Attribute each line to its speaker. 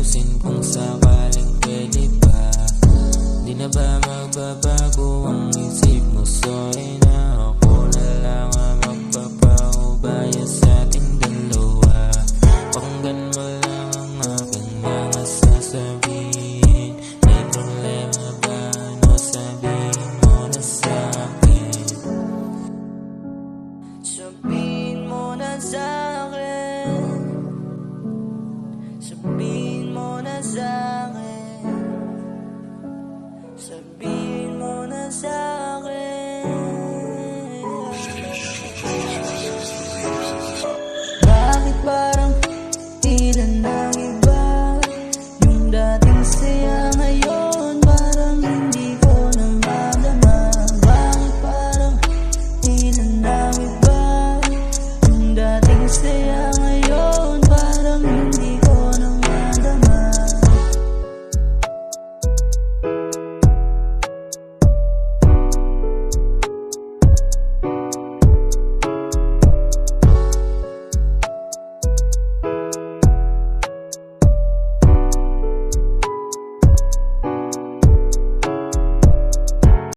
Speaker 1: tapusin kung sakaling pwede pa. Di na ba magbabago ang isip mo? Sorry na, ako na lang ang magpapaubaya sa ating dalawa. Pakinggan mo lang ang aking mga sasabihin. May problema ba? Ano sabihin mo na sa'kin? Sabihin mo na sa'kin. Sabihin